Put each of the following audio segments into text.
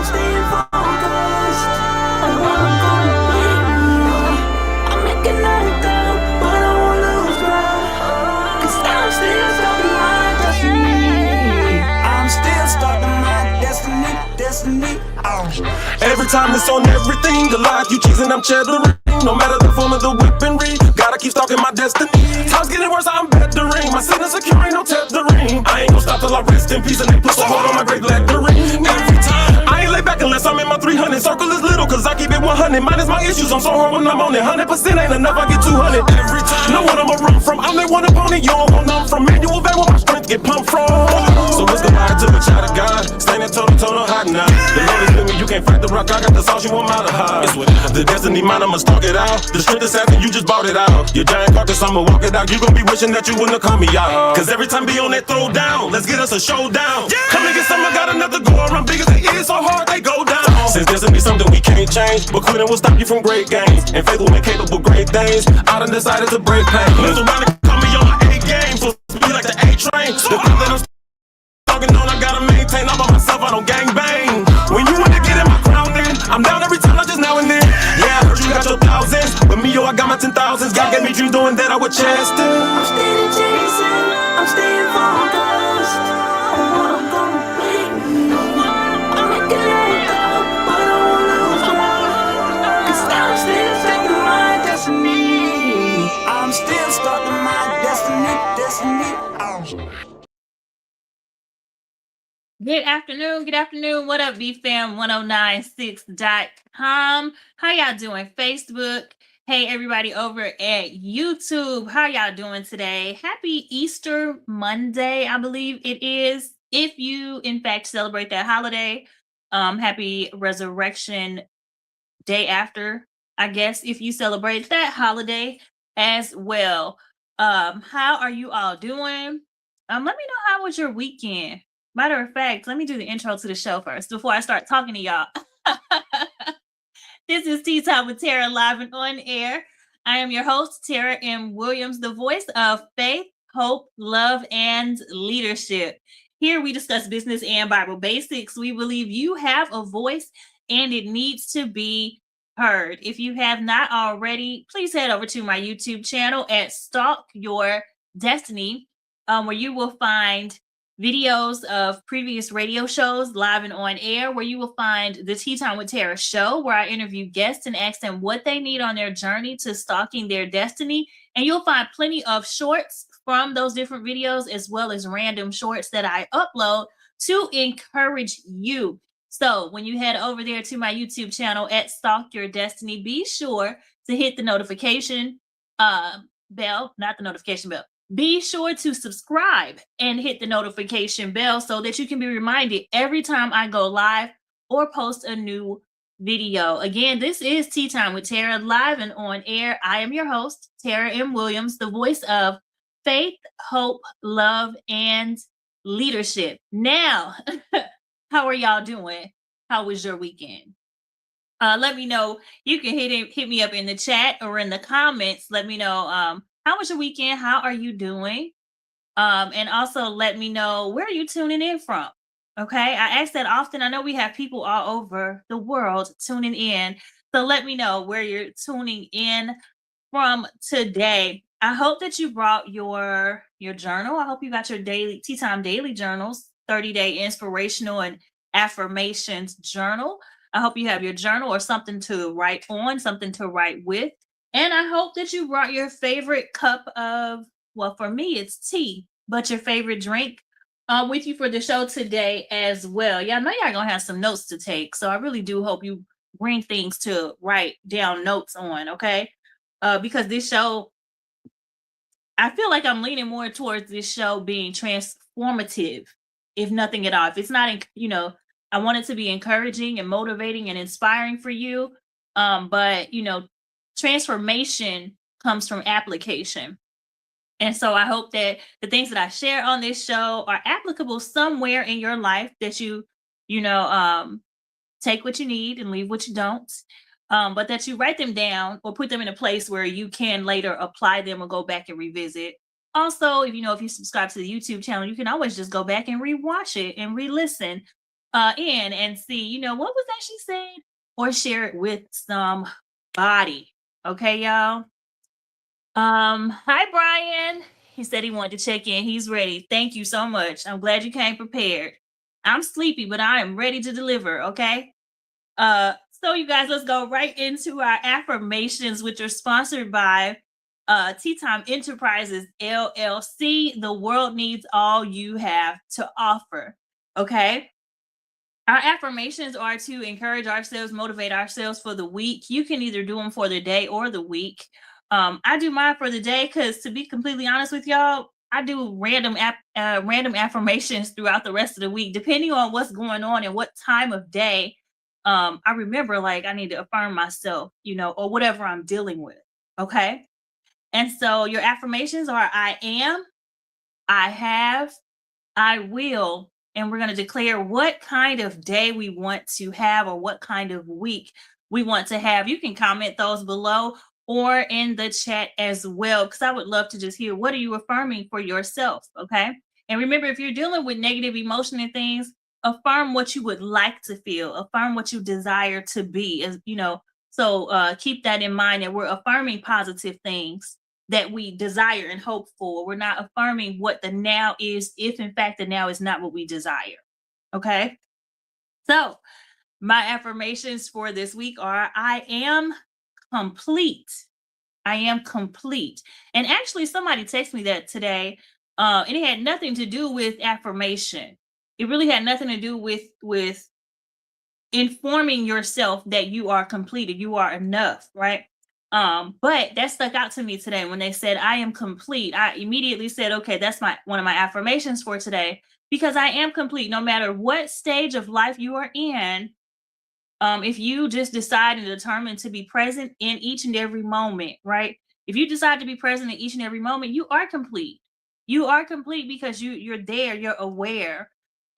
staying focused on what I'm gonna be. I'm making that down, but I won't lose ground. 'Cause I'm still starting my destiny. I'm still starting my destiny. Every time it's on everything, the life you chasing, I'm cheddering. No matter the form of the weaponry, gotta keep stalking my destiny. Time's getting worse, I'm bettering. My sin is secure, ain't no tethering. I ain't gon' stop till I rest in peace and they put some hold on my great lettering. Every time, I ain't lay back unless I'm in my 300. Circle is little, cause I keep it 100. Minus my issues, I'm so hard when I'm on it. 100% ain't enough, I get 200. Every time, know what I'ma run from. I'm that one opponent, you don't want none from. Manual van where my strength get pumped from. So let's go ride to the child of God. Standing toe to toe, no hot now. The Lord is with me, you can't fight the rock. I got the sauce, you want mile to hide. The destiny mine, I'ma stalk it out. The strength is happening, you just bought it out. Your giant carcass, I'ma walk it out. You gon' be wishing that you wouldn't have called me out. Cause every time be on that throw down, let's get us a showdown. Come and get some, I got another go around. Big as it is, so hard they go down. Since destiny something we can't change, but quitting will stop you from great gains. And faith will make capable great things. I done decided to break pain. Lives around and call me on my A game, so be like the A train. The thing that I'm talking on, I gotta maintain. I'm by myself, I don't gang bang. When you wanna get in my crown, then I'm down every time, not just now and then. Yeah, I heard you got your thousands, but me, yo, I got my 10,000s. God gave me dreams doing that, I would chase them. I'm steady chasing, I'm staying focused on what I'm gonna be. I'm making it up, but I won't lose ground. 'Cause I'm still starting my destiny. I'm still starting my destiny. Good afternoon. What up, BFam1096.com? How y'all doing? Facebook. Hey, everybody over at YouTube. How y'all doing today? Happy Easter Monday, I believe it is. If you, in fact, celebrate that holiday, happy Resurrection Day after, I guess, if you celebrate that holiday as well. How are you all doing? Let me know how was your weekend. Matter of fact, let me do the intro to the show first before I start talking to y'all. This is Tea Time with Tara, live and on air. I am your host, Tara M. Williams, the voice of faith, hope, love, and leadership. Here we discuss business and Bible basics. We believe you have a voice and it needs to be heard. If you have not already, please head over to my YouTube channel at Stalk Your Destiny, where you will find videos of previous radio shows live and on air, where you will find the Tea Time with Tara show, where I interview guests and ask them what they need on their journey to stalking their destiny. And you'll find plenty of shorts from those different videos, as well as random shorts that I upload to encourage you. So when you head over there to my YouTube channel at Stalk Your Destiny, be sure to hit the notification bell, not the notification bell. Be sure to subscribe and hit the notification bell so that you can be reminded every time I go live or post a new video. Again, this is Tea Time with Tara, live and on air. I am your host, Tara M. Williams, the voice of faith, hope, love, and leadership. Now, how are y'all doing? How was your weekend? Let me know. You can hit me up in the chat or in the comments. Let me know how was your weekend? How are you doing? And also let me know where are you tuning in from? Okay, I ask that often. I know we have people all over the world tuning in. So let me know where you're tuning in from today. I hope that you brought your journal. I hope you got your daily Tea Time daily journals, 30-day inspirational and affirmations journal. I hope you have your journal or something to write on, something to write with. And I hope that you brought your favorite cup of, well, for me, it's tea, but your favorite drink with you for the show today as well. Y'all know y'all gonna have some notes to take. So I really do hope you bring things to write down notes on, okay? Because this show, I feel like I'm leaning more towards this show being transformative, if nothing at all. If it's not, I want it to be encouraging and motivating and inspiring for you. But, transformation comes from application. And so I hope that the things that I share on this show are applicable somewhere in your life, that you take what you need and leave what you don't. But that you write them down or put them in a place where you can later apply them or go back and revisit. Also, if you subscribe to the YouTube channel, you can always just go back and rewatch it and re-listen. in and see, what was that she said, or share it with somebody. Okay, y'all. Hi Brian. He said he wanted to check in. He's ready. Thank you so much. I'm glad you came prepared. I'm sleepy, but I am ready to deliver. Okay. So you guys, let's go right into our affirmations, which are sponsored by Tea Time Enterprises LLC. The world needs all you have to offer. Okay. Our affirmations are to encourage ourselves, motivate ourselves for the week. You can either do them for the day or the week. I do mine for the day because, to be completely honest with y'all, I do random affirmations throughout the rest of the week, depending on what's going on and what time of day. I remember, like, I need to affirm myself, or whatever I'm dealing with. Okay. And so your affirmations are: I am, I have, I will, and we're going to declare what kind of day we want to have or what kind of week we want to have. You can comment those below or in the chat as well, because I would love to just hear, what are you affirming for yourself? Okay. And remember, if you're dealing with negative emotion and things, affirm what you would like to feel, affirm what you desire to be, as so keep that in mind, that we're affirming positive things that we desire and hope for. We're not affirming what the now is, if in fact the now is not what we desire. Okay. So my affirmations for this week are: I am complete. I am complete. And actually, somebody texted me that today. And it had nothing to do with affirmation. It really had nothing to do with informing yourself that you are completed, you are enough, right? But that stuck out to me today when they said I am complete. I immediately said, okay, that's one of my affirmations for today, because I am complete no matter what stage of life you are in. If you just decide and determine to be present in each and every moment, right? If you decide to be present in each and every moment, you are complete. You are complete because you're there, you're aware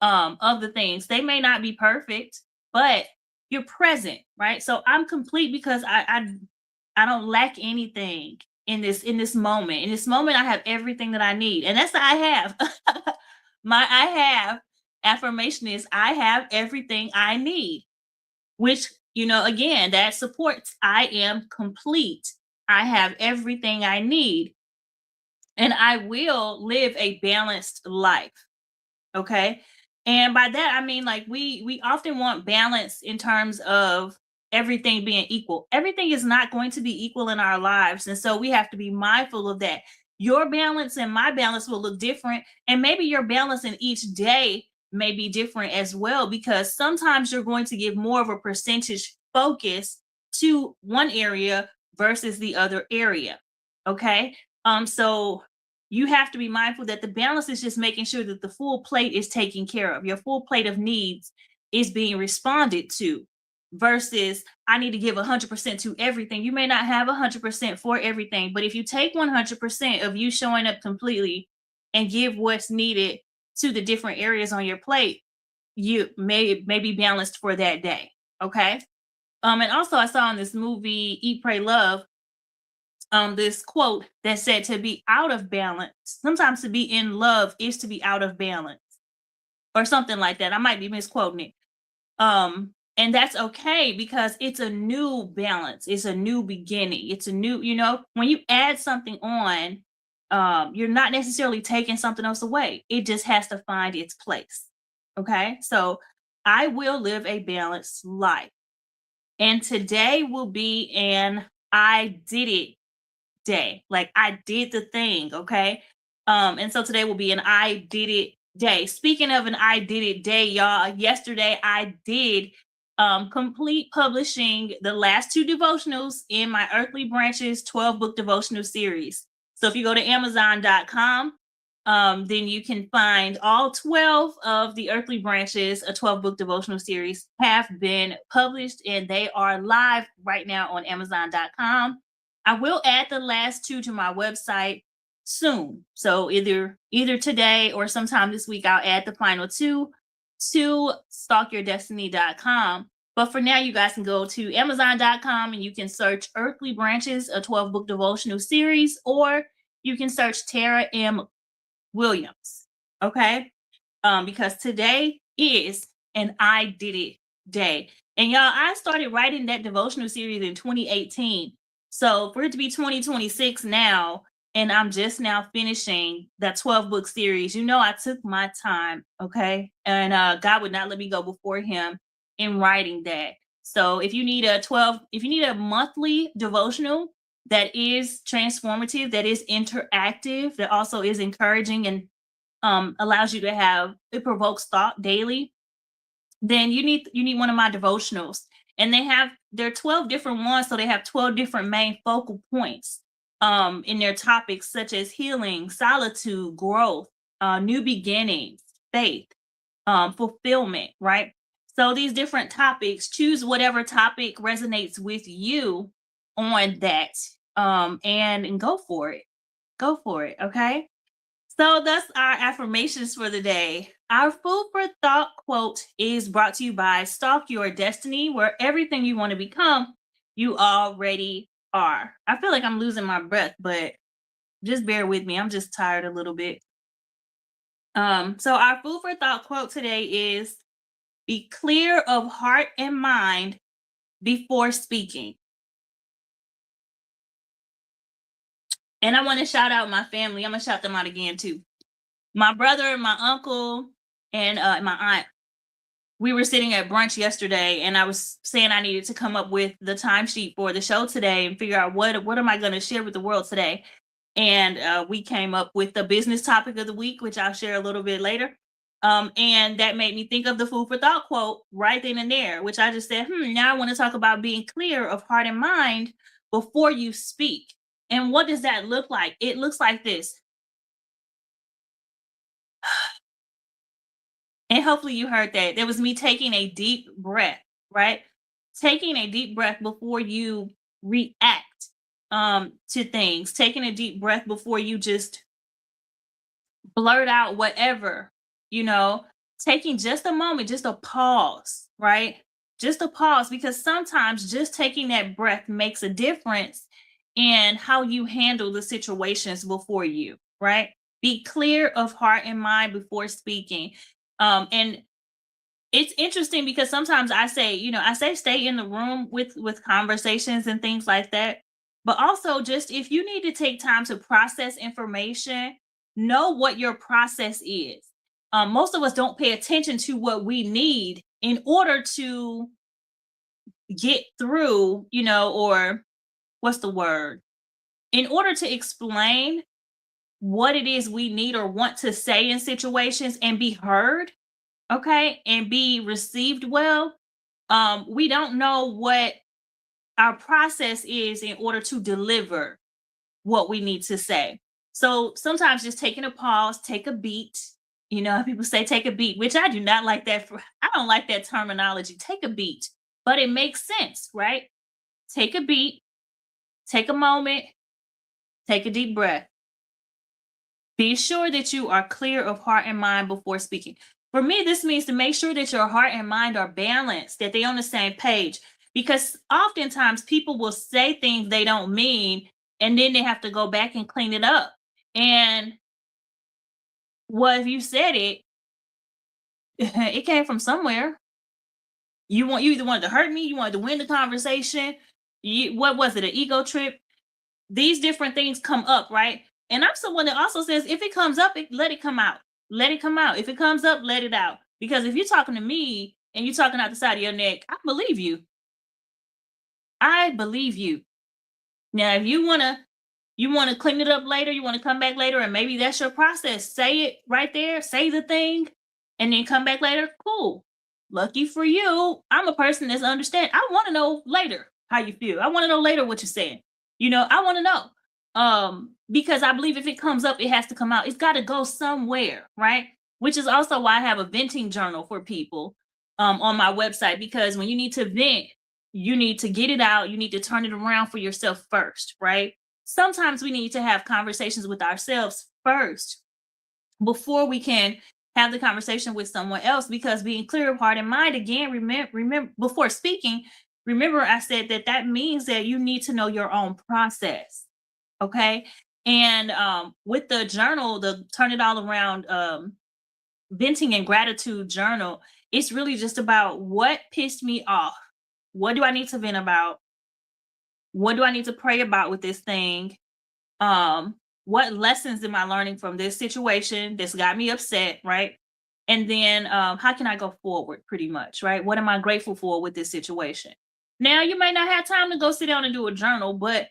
of the things. They may not be perfect, but you're present, right? So I'm complete because I don't lack anything in this moment. In this moment, I have everything that I need. And that's the I have. My I have affirmation is: I have everything I need, which, again, that supports I am complete. I have everything I need, and I will live a balanced life. Okay. And by that, I mean, like, we often want balance in terms of everything being equal. Everything is not going to be equal in our lives. And so we have to be mindful of that. Your balance and my balance will look different. And maybe your balance in each day may be different as well, because sometimes you're going to give more of a percentage focus to one area versus the other area. Okay. So you have to be mindful that the balance is just making sure that the full plate is taken care of. Your full plate of needs is being responded to, versus I need to give 100% to everything. You may not have 100% for everything, but if you take 100% of you showing up completely and give what's needed to the different areas on your plate, you may be balanced for that day. Okay. And also, I saw in this movie Eat, Pray, Love, this quote that said, to be out of balance, sometimes to be in love is to be out of balance, or something like that. I might be misquoting it. And that's okay, because it's a new balance, it's a new beginning, it's a new, when you add something on, you're not necessarily taking something else away. It just has to find its place. Okay. So I will live a balanced life. And today will be an I did it day. Like, I did the thing. Okay. And so today will be an I did it day. Speaking of an I did it day, y'all, yesterday I did complete publishing the last two devotionals in my Earthly Branches 12-book devotional series. So if you go to Amazon.com, then you can find all 12 of the Earthly Branches, a 12-book devotional series, have been published, and they are live right now on Amazon.com. I will add the last two to my website soon. So either today or sometime this week, I'll add the final two to stalkyourdestiny.com. But for now, you guys can go to Amazon.com and you can search Earthly Branches, a 12-book devotional series, or you can search Tara M. Williams. Okay. Because today is and I did it day. And y'all, I started writing that devotional series in 2018. So for it to be 2026 now, and I'm just now finishing that 12 book series, I took my time, okay? And God would not let me go before him in writing that. So if you need a monthly devotional that is transformative, that is interactive, that also is encouraging and allows you to it provokes thought daily, then you need one of my devotionals. And they're 12 different ones, so they have 12 different main focal points in their topics, such as healing, solitude, growth, new beginnings, faith, fulfillment, right? So these different topics, choose whatever topic resonates with you on that, and go for it. Go for it, okay? So that's our affirmations for the day. Our food for thought quote is brought to you by Stalk Your Destiny, where everything you want to become, you already are. I feel like I'm losing my breath, but just bear with me. I'm just tired a little bit. So our food for thought quote today is, be clear of heart and mind before speaking. And I want to shout out my family. I'm going to shout them out again too. My brother, my uncle, and my aunt. We were sitting at brunch yesterday, and I was saying I needed to come up with the timesheet for the show today and figure out what am I going to share with the world today. And we came up with the business topic of the week, which I'll share a little bit later. And that made me think of the food for thought quote right then and there, which I just said, now I want to talk about being clear of heart and mind before you speak. And what does that look like? It looks like this. And hopefully you heard that. That was me taking a deep breath, right? Taking a deep breath before you react to things. Taking a deep breath before you just blurt out whatever, taking just a moment, just a pause, right? Just a pause, because sometimes just taking that breath makes a difference in how you handle the situations before you, right? Be clear of heart and mind before speaking. And it's interesting because sometimes I say stay in the room with conversations and things like that. But also, just if you need to take time to process information, know what your process is. Most of us don't pay attention to what we need in order to get through, or what's the word? In order to explain what it is we need or want to say in situations and be heard, okay, and be received well. We don't know what our process is in order to deliver what we need to say. So sometimes just taking a pause, take a beat. People say take a beat, which I do not like that. I don't like that terminology. Take a beat, but it makes sense, right? Take a beat, take a moment, take a deep breath. Be sure that you are clear of heart and mind before speaking. For me, this means to make sure that your heart and mind are balanced, that they're on the same page. Because oftentimes people will say things they don't mean, and then they have to go back and clean it up. And if you said it, it came from somewhere. You either wanted to hurt me, you wanted to win the conversation. What was it, an ego trip? These different things come up, right? And I'm someone that also says, if it comes up, let it come out. Let it come out. If it comes up, let it out. Because if you're talking to me and you're talking out the side of your neck, I believe you. I believe you. Now, if you want to clean it up later, you want to come back later, and maybe that's your process. Say it right there, say the thing, and then come back later. Cool. Lucky for you. I'm a person that's understand. I want to know later how you feel. I want to know later what you're saying. I want to know. Because I believe if it comes up, it has to come out. It's got to go somewhere, right? Which is also why I have a venting journal for people on my website, because when you need to vent, you need to get it out. You need to turn it around for yourself first, right? Sometimes we need to have conversations with ourselves first before we can have the conversation with someone else, because being clear of heart and mind, again, remember before speaking, remember I said that means that you need to know your own process. Okay. And with the journal, the Turn It All Around venting and gratitude journal, it's really just about what pissed me off. What do I need to vent about? What do I need to pray about with this thing? What lessons am I learning from this situation that's got me upset, right? And then how can I go forward, pretty much, right? What am I grateful for with this situation? Now, you may not have time to go sit down and do a journal, but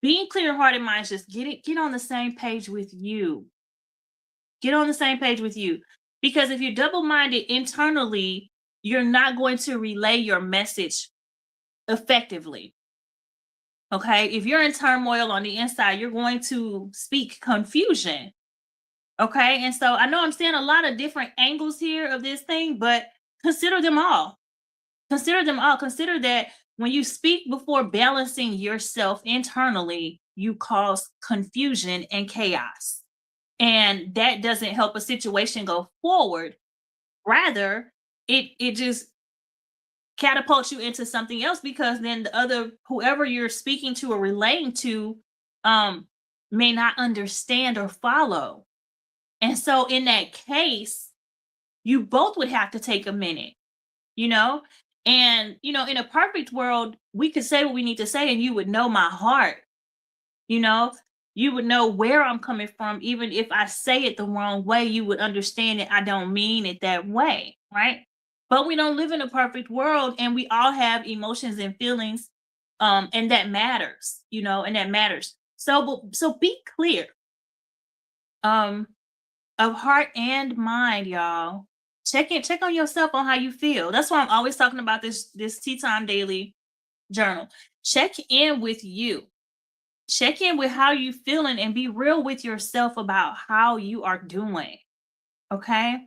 being clear-hearted minds, just get on the same page with you. Get on the same page with you. Because if you're double-minded internally, you're not going to relay your message effectively. Okay? If you're in turmoil on the inside, you're going to speak confusion. Okay? And so I know I'm seeing a lot of different angles here of this thing, but consider them all. Consider them all. Consider that when you speak before balancing yourself internally, you cause confusion and chaos. And that doesn't help a situation go forward. Rather, it just catapults you into something else, because then the other, whoever you're speaking to or relaying to, may not understand or follow. And so in that case, you both would have to take a minute, you know? And, in a perfect world, we could say what we need to say and you would know my heart, you know? You would know where I'm coming from. Even if I say it the wrong way, you would understand that I don't mean it that way, right? But we don't live in a perfect world, and we all have emotions and feelings, and that matters, and that matters. So be clear, um, of heart and mind, y'all. Check on yourself on how you feel. That's why I'm always talking about this Tea Time Daily journal. Check in with you. Check in with how you feeling and be real with yourself about how you are doing. Okay?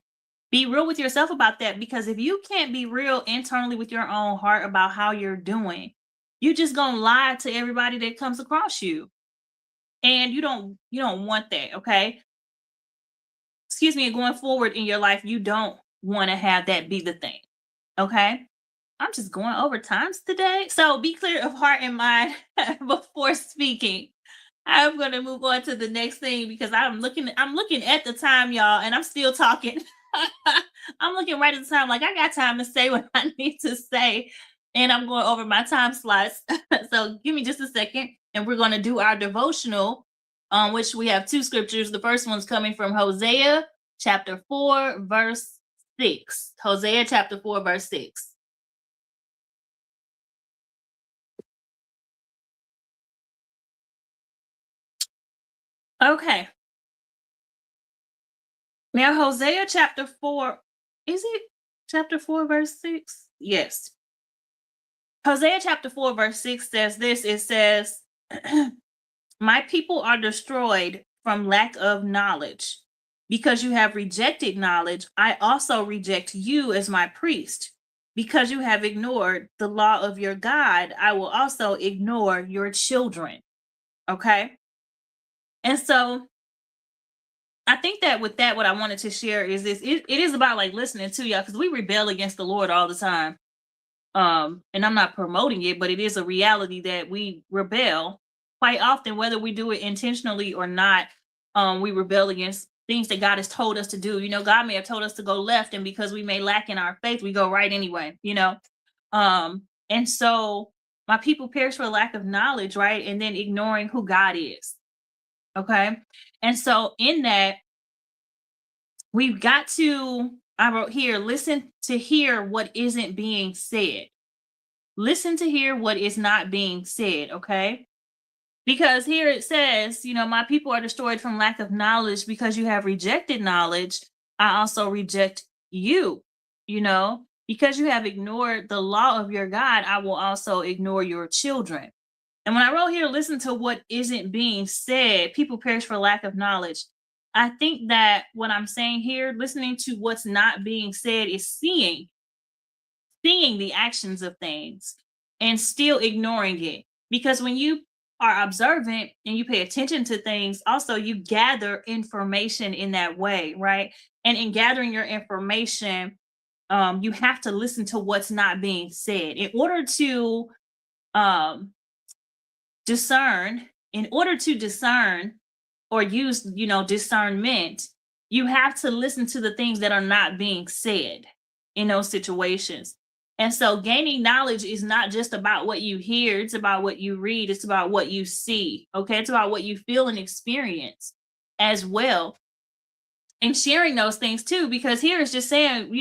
Be real with yourself about that, because if you can't be real internally with your own heart about how you're doing, you just gonna lie to everybody that comes across you. And you don't want that, okay? Excuse me, going forward in your life, you don't want to have that be the thing. Okay? I'm just going over times today. So be clear of heart and mind before speaking. I'm gonna move on to the next thing, because I'm looking at the time, y'all, and I'm still talking. I'm looking right at the time, like I got time to say what I need to say, and I'm going over my time slots. So give me just a second, and we're gonna do our devotional, which we have two scriptures. The first one's coming from Hosea chapter 4, verse 6. Hosea chapter 4, verse 6. Okay. Now, Hosea chapter 4, is it chapter 4, verse 6? Yes. Hosea chapter 4, verse 6 says this. It says, my people are destroyed from lack of knowledge. Because you have rejected knowledge, I also reject you as my priest. Because you have ignored the law of your God, I will also ignore your children. Okay? And so I think that with that, what I wanted to share is this. It is about like listening to y'all, because we rebel against the Lord all the time. And I'm not promoting it, but it is a reality that we rebel quite often, whether we do it intentionally or not. We rebel against things that God has told us to do. God may have told us to go left, and because we may lack in our faith, we go right anyway, and so my people perish for lack of knowledge, right? And then ignoring who God is. Okay. And so in that, we've got to, I wrote here, listen to hear what isn't being said. Listen to hear what is not being said, okay? Because here it says, my people are destroyed from lack of knowledge. Because you have rejected knowledge, I also reject you. Because you have ignored the law of your God, I will also ignore your children. And when I wrote here, listen to what isn't being said, people perish for lack of knowledge. I think that what I'm saying here, listening to what's not being said, is seeing the actions of things and still ignoring it. Because when you are observant and you pay attention to things, also you gather information in that way, right? And in gathering your information, you have to listen to what's not being said in order to discern. In order to discern or use, discernment, you have to listen to the things that are not being said. in those situations. And so gaining knowledge is not just about what you hear, it's about what you read, it's about what you see. Okay. It's about what you feel and experience as well. And sharing those things too, because here it's just saying,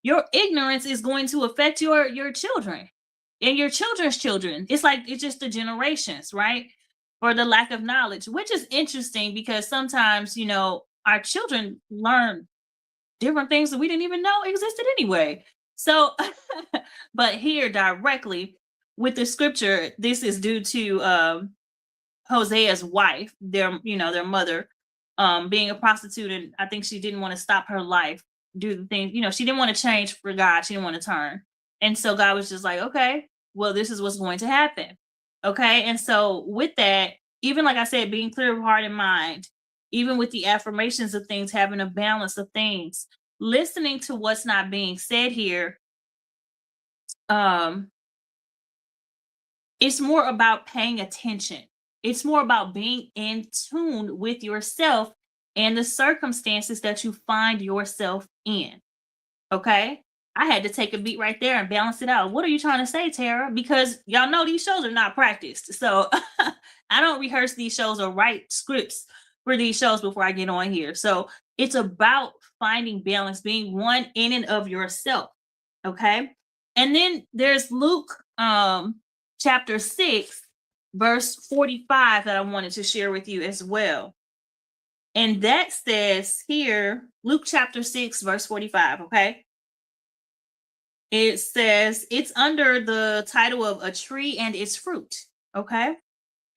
your ignorance is going to affect your children and your children's children. It's like it's just the generations, right? For the lack of knowledge, which is interesting because sometimes, our children learn different things that we didn't even know existed anyway. So, but here directly with the scripture, this is due to Hosea's wife, their mother, being a prostitute, and I think she didn't want to stop her life, do the things, she didn't want to change for God, she didn't want to turn. And so God was just like, okay, well, this is what's going to happen. Okay. And so with that, even like I said, being clear of heart and mind, even with the affirmations of things, having a balance of things, listening to what's not being said here, it's more about paying attention. It's more about being in tune with yourself and the circumstances that you find yourself in. Okay. I had to take a beat right there and balance it out. What are you trying to say, Tara? Because y'all know these shows are not practiced. So I don't rehearse these shows or write scripts for these shows before I get on here. So it's about finding balance, being one in and of yourself. Okay. And then there's Luke chapter 6, verse 45 that I wanted to share with you as well. And that says here, Luke chapter 6, verse 45, okay? It says it's under the title of A Tree and Its Fruit, okay?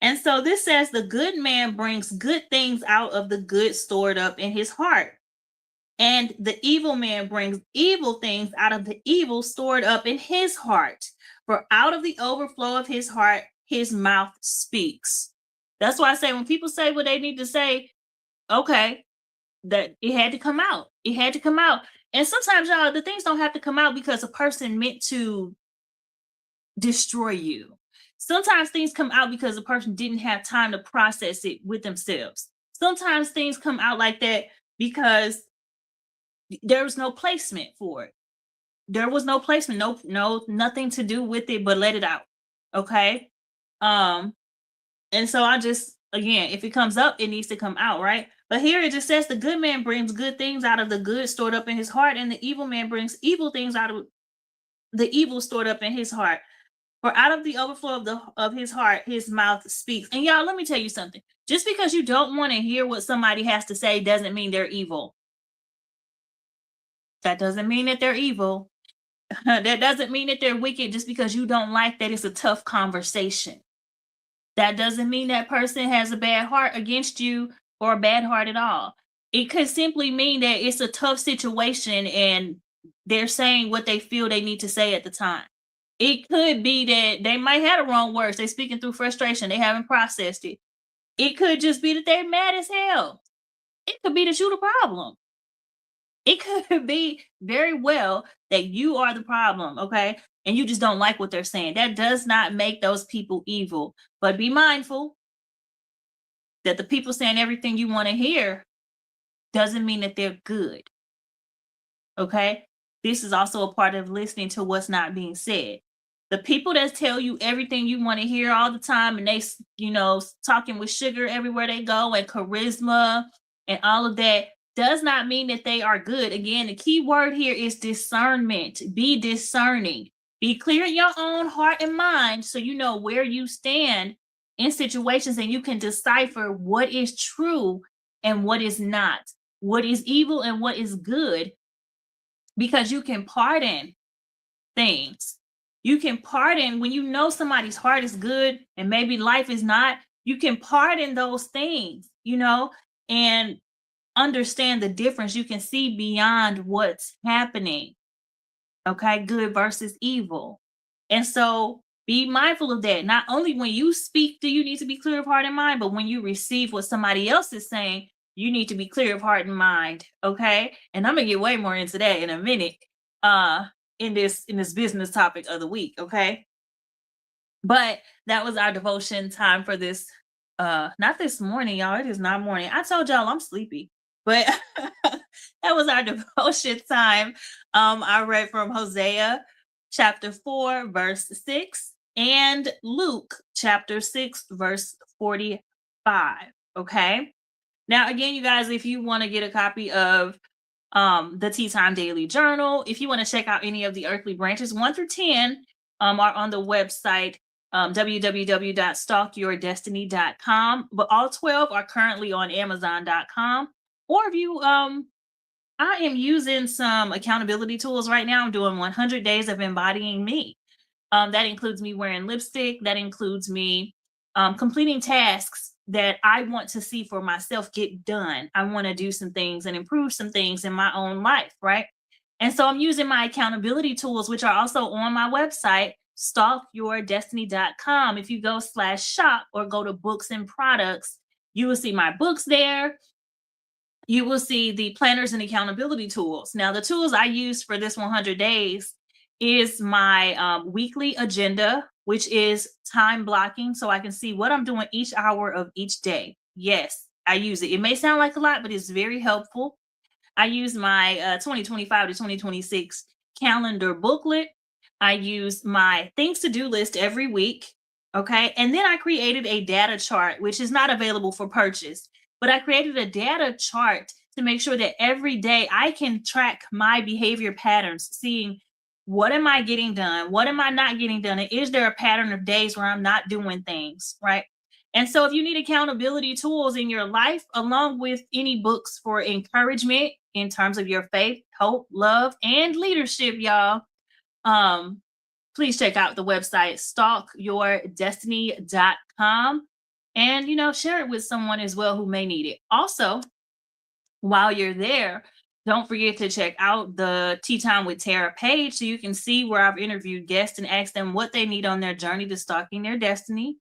And so this says the good man brings good things out of the good stored up in his heart. And the evil man brings evil things out of the evil stored up in his heart. For out of the overflow of his heart, his mouth speaks. That's why I say when people say what they need to say, okay, that it had to come out. It had to come out. And sometimes, y'all, the things don't have to come out because a person meant to destroy you. Sometimes things come out because a person didn't have time to process it with themselves. Sometimes things come out like that because there was no placement for it. There was no placement, no, nothing to do with it, but let it out. Okay. And so I just, again, if it comes up, it needs to come out, right? But here it just says the good man brings good things out of the good stored up in his heart, and the evil man brings evil things out of the evil stored up in his heart. For out of the overflow of his heart, his mouth speaks. And y'all, let me tell you something. Just because you don't want to hear what somebody has to say doesn't mean they're evil. That doesn't mean that they're evil. That doesn't mean that they're wicked just because you don't like that it's a tough conversation. That doesn't mean that person has a bad heart against you or a bad heart at all. It could simply mean that it's a tough situation and they're saying what they feel they need to say at the time. It could be that they might have the wrong words. They're speaking through frustration. They haven't processed it. It could just be that they're mad as hell. It could be that you're the problem. It could be very well that you are the problem, okay? And you just don't like what they're saying. That does not make those people evil. But be mindful that the people saying everything you want to hear doesn't mean that they're good, okay? This is also a part of listening to what's not being said. The people that tell you everything you want to hear all the time and they, talking with sugar everywhere they go and charisma and all of that, does not mean that they are good. Again, the key word here is discernment. Be discerning. Be clear in your own heart and mind so you know where you stand in situations and you can decipher what is true and what is not, what is evil and what is good, because you can pardon things. You can pardon when you know somebody's heart is good and maybe life is not. You can pardon those things, and understand the difference. You can see beyond what's happening. Okay, good versus evil. And so be mindful of that. Not only when you speak do you need to be clear of heart and mind, but when you receive what somebody else is saying, you need to be clear of heart and mind. Okay. And I'm gonna get way more into that in a minute in this business topic of the week. Okay. But that was our devotion time for this. Not this morning, y'all. It is not morning. I told y'all I'm sleepy. But that was our devotion time I read from Hosea chapter 4, verse 6, and Luke chapter 6, verse 45. Okay. Now, again, you guys, if you want to get a copy of the Tea Time Daily Journal, if you want to check out any of the earthly branches, 1 through 10 are on the website www.stalkyourdestiny.com, but all 12 are currently on amazon.com. Or if you I am using some accountability tools right now. I'm doing 100 days of embodying me. That includes me wearing lipstick. That includes me completing tasks that I want to see for myself get done. I want to do some things and improve some things in my own life, right? And so I'm using my accountability tools, which are also on my website, stalkyourdestiny.com. If you go /shop or go to books and products, you will see my books there. You will see the planners and accountability tools. Now, the tools I use for this 100 days is my weekly agenda, which is time blocking, so I can see what I'm doing each hour of each day. Yes, I use it. It may sound like a lot, but it's very helpful. I use my 2025 to 2026 calendar booklet. I use my things to do list every week. Okay. And then I created a data chart, which is not available for purchase, but I created a data chart to make sure that every day I can track my behavior patterns, seeing what am I getting done? What am I not getting done? And is there a pattern of days where I'm not doing things? Right. And so if you need accountability tools in your life, along with any books for encouragement in terms of your faith, hope, love, and leadership, y'all, um, please check out the website stalkyourdestiny.com and share it with someone as well who may need it. Also, while you're there, don't forget to check out the Tea Time with Tara page so you can see where I've interviewed guests and asked them what they need on their journey to stalking their destiny.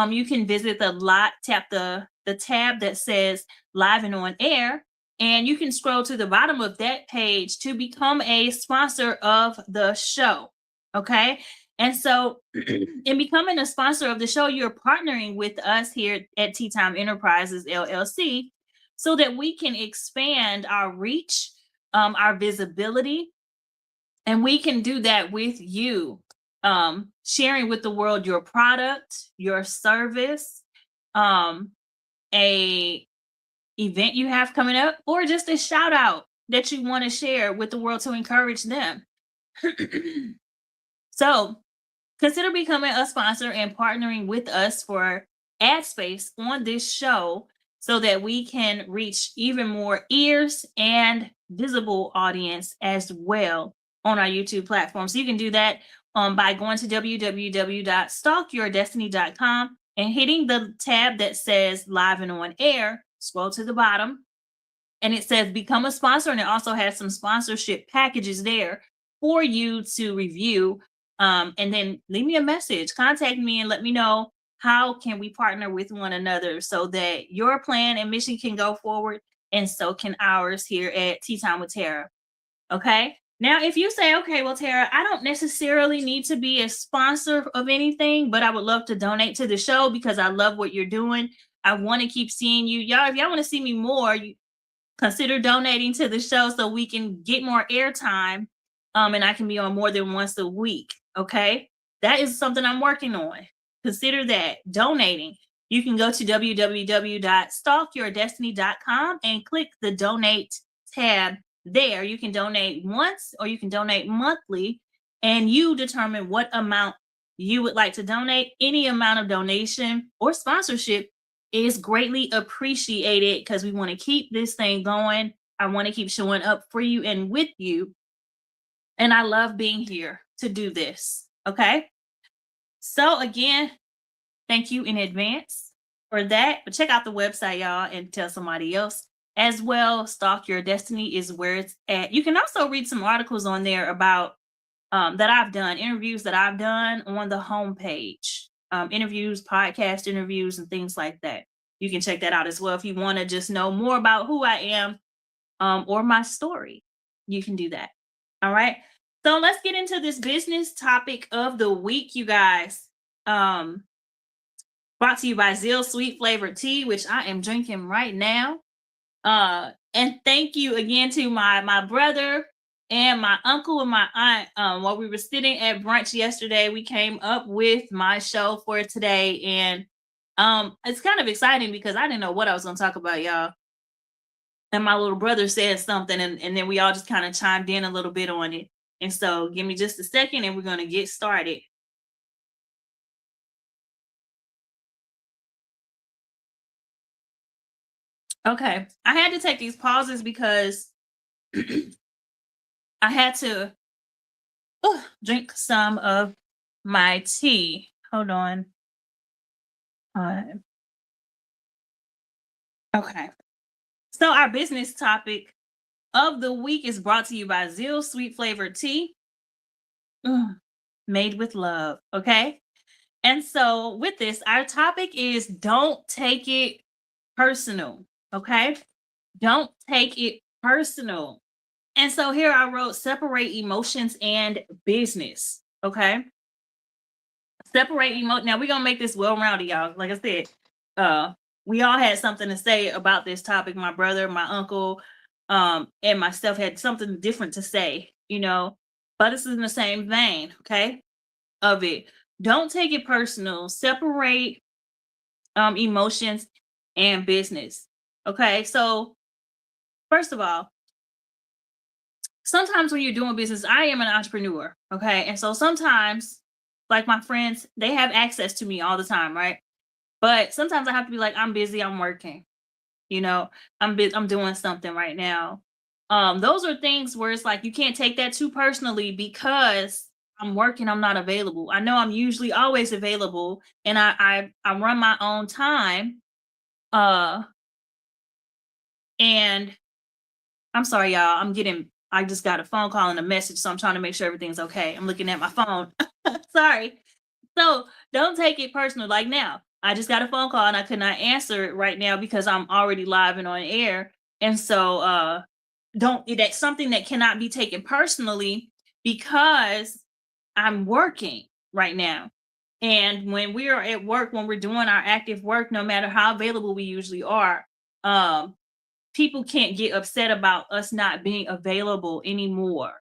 You can visit tap the tab that says live and on air, and you can scroll to the bottom of that page to become a sponsor of the show. Okay. And so in becoming a sponsor of the show, you're partnering with us here at Tea Time Enterprises LLC so that we can expand our reach, our visibility, and we can do that with you, sharing with the world your product, your service, a event you have coming up, or just a shout out that you want to share with the world to encourage them. So consider becoming a sponsor and partnering with us for ad space on this show so that we can reach even more ears and visible audience as well on our YouTube platform. So you can do that by going to www.stalkyourdestiny.com and hitting the tab that says live and on air. Scroll to the bottom and it says become a sponsor, and it also has some sponsorship packages there for you to review. And then leave me a message, contact me, and let me know how can we partner with one another so that your plan and mission can go forward, and so can ours here at Tea Time with Tara. Okay. Now, if you say, okay, well, Tara, I don't necessarily need to be a sponsor of anything, but I would love to donate to the show because I love what you're doing. I want to keep seeing you. Y'all, if y'all want to see me more, you consider donating to the show so we can get more airtime, and I can be on more than once a week. Okay. That is something I'm working on. Consider that donating. You can go to www.stalkyourdestiny.com and click the donate tab there. You can donate once or you can donate monthly, and you determine what amount you would like to donate. Any amount of donation or sponsorship is greatly appreciated because we want to keep this thing going. I want to keep showing up for you and with you. And I love being here to do this. Okay. So again, thank you in advance for that. But check out the website, y'all, and tell somebody else as well. Stalk Your Destiny is where it's at. You can also read some articles on there about that I've done, interviews that I've done on the homepage, interviews, podcast interviews, and things like that. You can check that out as well if you want to just know more about who I am or my story. You can do that. All right. So let's get into this business topic of the week, you guys. Brought to you by Zeal Sweet Flavored Tea, which I am drinking right now. And thank you again to my brother, And my uncle and my aunt, while we were sitting at brunch yesterday, we came up with my show for today. And it's kind of exciting because I didn't know what I was gonna talk about, y'all. And my little brother said something, and then we all just kind of chimed in a little bit on it. And so give me just a second and we're gonna get started. Okay. I had to take these pauses because I had to drink some of my tea. Hold on. Uh, okay. So our business topic of the week is brought to you by Zeal Sweet Flavored Tea, made with love. Okay. And so with this, our topic is don't take it personal. Okay. Don't take it personal. And so here I wrote separate emotions and business. Okay. Separate emo. Now we're gonna make this well-rounded, y'all. Like I said, uh, we all had something to say about this topic. My brother, my uncle, and myself had something different to say, but this is in the same vein, okay, of it. Don't take it personal. Separate emotions and business. Okay. So first of all, sometimes when you're doing business, I am an entrepreneur. Okay. And so sometimes, like my friends, they have access to me all the time, right? But sometimes I have to be like, I'm busy, I'm working, you know, I'm doing something right now. Those are things where it's like you can't take that too personally because I'm working, I'm not available. I know I'm usually always available and I run my own time. Uh and I'm sorry, y'all. I just got a phone call and a message, so I'm trying to make sure everything's okay. I'm looking at my phone. Sorry. So don't take it personal. Like now, I just got a phone call and I could not answer it right now because I'm already live and on air. And so don't that's something that cannot be taken personally because I'm working right now. And when we are at work, when we're doing our active work, no matter how available we usually are, um, people can't get upset about us not being available anymore.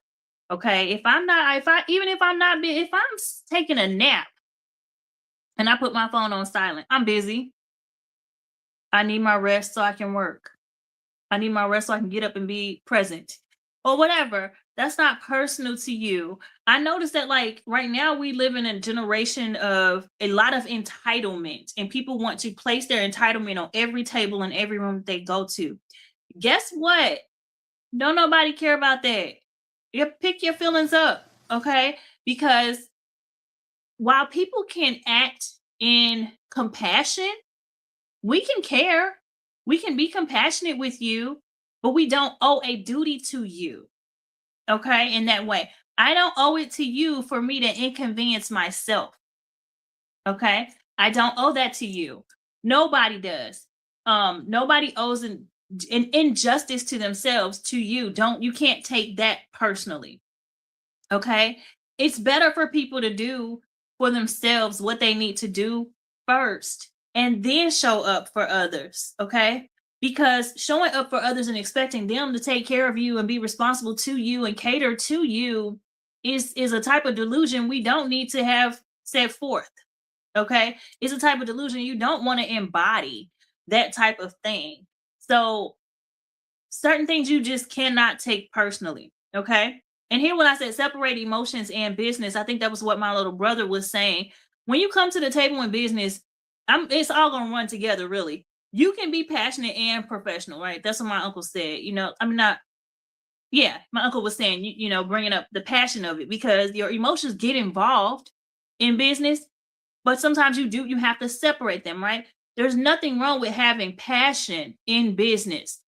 Okay. If I'm not, if I'm taking a nap and I put my phone on silent, I'm busy. I need my rest so I can work. I need my rest so I can get up and be present or whatever. That's not personal to you. I noticed that, like, right now, we live in a generation of a lot of entitlement, and people want to place their entitlement on every table in every room they go to. Guess what? Don't nobody care about that. You pick your feelings up, okay? Because while people can act in compassion, we can care. We can be compassionate with you, but we don't owe a duty to you, okay? In that way, I don't owe it to you for me to inconvenience myself, okay? I don't owe that to you. Nobody does. Nobody owes an injustice to themselves to you. You can't take that personally. Okay. It's better for people to do for themselves what they need to do first and then show up for others. Okay. Because showing up for others and expecting them to take care of you and be responsible to you and cater to you is a type of delusion we don't need to have set forth. Okay. It's a type of delusion you don't want to embody, that type of thing. So certain things you just cannot take personally. Okay. And here, when I said separate emotions and business, I think that was what my little brother was saying. When you come to the table in business, it's all going to run together, really. You can be passionate and professional, right? That's what my uncle said. I'm not, yeah, my uncle was saying, bringing up the passion of it because your emotions get involved in business, but sometimes you have to separate them, right? There's nothing wrong with having passion in business,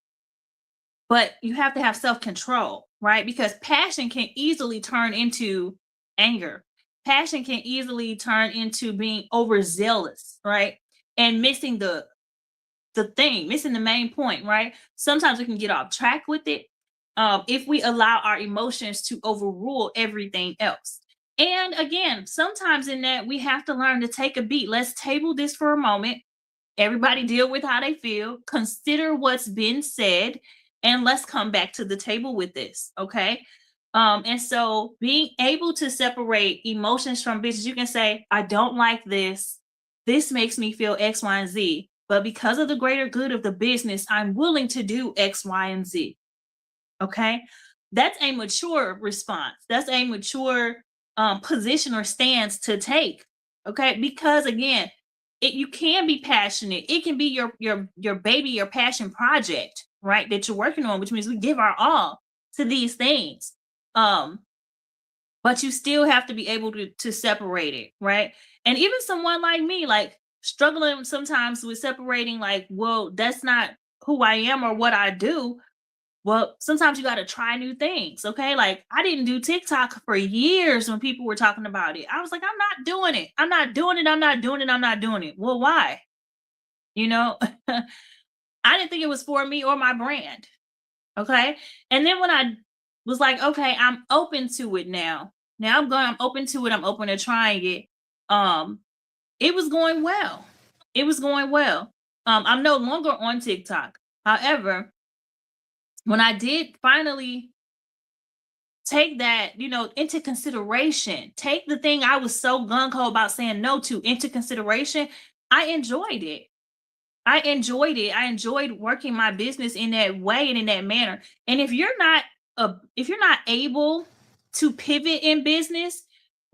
but you have to have self-control, right? Because passion can easily turn into anger. Passion can easily turn into being overzealous, right? And missing the main point, right? Sometimes we can get off track with it if we allow our emotions to overrule everything else. And again, sometimes in that we have to learn to take a beat. Let's table this for a moment. Everybody deal with how they feel, consider what's been said, and let's come back to the table with this. Okay. And so being able to separate emotions from business, you can say, I don't like this. This makes me feel X, Y, and Z. But because of the greater good of the business, I'm willing to do X, Y, and Z. Okay. That's a mature response. That's a mature position or stance to take. Okay. Because again, you can be passionate. It can be your baby, your passion project, right? That you're working on, which means we give our all to these things. Um, but you still have to be able to separate it, right? And even someone like me, like struggling sometimes with separating, like, well, that's not who I am or what I do. Well, sometimes you got to try new things, okay? Like I didn't do TikTok for years when people were talking about it. I was like, I'm not doing it. I'm not doing it. I'm not doing it. I'm not doing it. Well, why? You know, I didn't think it was for me or my brand. Okay. And then when I was like, okay, I'm open to it now. Now I'm open to it. I'm open to trying it. Um, it was going well. It was going well. I'm no longer on TikTok. However, when I did finally take that, into consideration, take the thing I was so gung-ho about saying no to into consideration, I enjoyed it. I enjoyed it. I enjoyed working my business in that way and in that manner. And if you're not able to pivot in business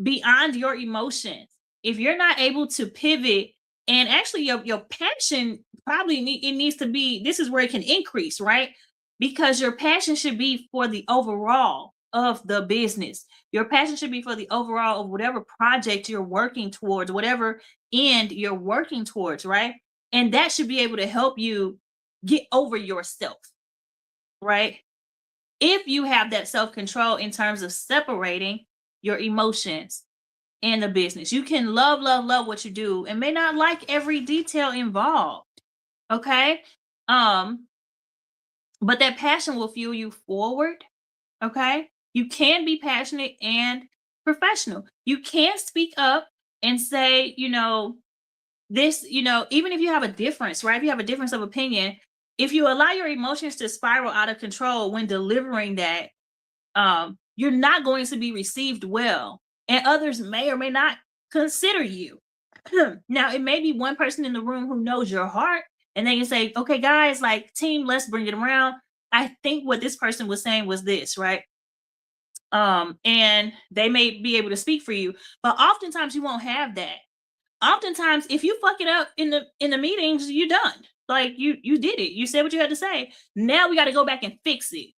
beyond your emotions, if you're not able to pivot and actually your passion it needs to be, this is where it can increase, right? Because your passion should be for the overall of the business. Your passion should be for the overall of whatever project you're working towards, whatever end you're working towards, right? And that should be able to help you get over yourself, right? If you have that self control in terms of separating your emotions and the business, you can love, love, love what you do and may not like every detail involved. Okay. Um, but that passion will fuel you forward. Okay. You can be passionate and professional. You can speak up and say, this, even if you have a difference, right? If you have a difference of opinion, if you allow your emotions to spiral out of control when delivering that, you're not going to be received well, and others may or may not consider you. Now, it may be one person in the room who knows your heart, and they can say, okay, guys, like team, let's bring it around. I think what this person was saying was this, right? And they may be able to speak for you, but oftentimes you won't have that. Oftentimes if you fuck it up in the meetings, you're done. Like you did it, you said what you had to say, now we got to go back and fix it,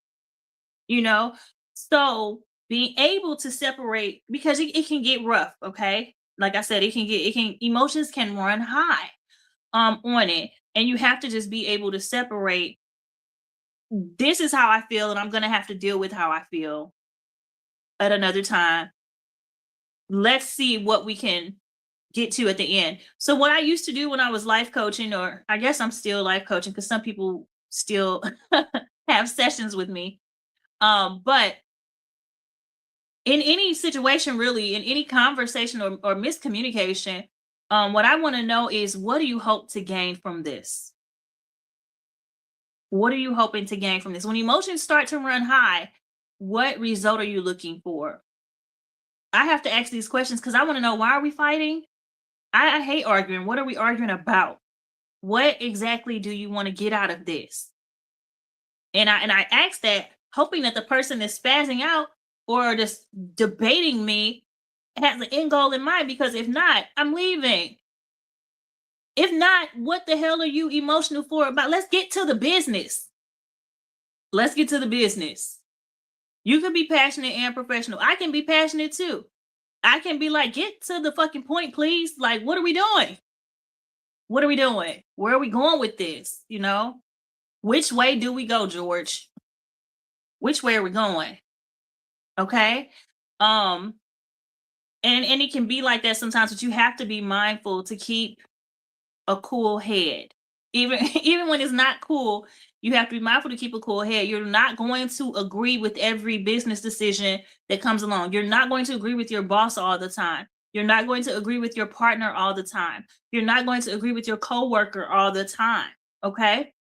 you know so being able to separate, because it can get rough, okay? Like I said, emotions can run high on it, and you have to just be able to separate. This is how I feel, and I'm gonna have to deal with how I feel at another time. Let's see what we can get to at the end. So what I used to do when I was life coaching, or I guess I'm still life coaching because some people still have sessions with me. But in any situation, really, in any conversation or miscommunication, what I want to know is, what do you hope to gain from this? What are you hoping to gain from this? When emotions start to run high, what result are you looking for? I have to ask these questions because I want to know, why are we fighting? I hate arguing. What are we arguing about? What exactly do you want to get out of this? And I ask that, hoping that the person that's spazzing out or just debating me has an end goal in mind, because if not, I'm leaving. If not, what the hell are you emotional for about? Let's get to the business. Let's get to the business. You can be passionate and professional. I can be passionate too. I can be like, get to the fucking point, please. Like, what are we doing? What are we doing? Where are we going with this? Which way do we go, George? Which way are we going? Okay. And it can be like that sometimes, but you have to be mindful to keep a cool head. Even even when it's not cool, you have to be mindful to keep a cool head. You're not going to agree with every business decision that comes along. You're not going to agree with your boss all the time. You're not going to agree with your partner all the time. You're not going to agree with your coworker all the time. Okay.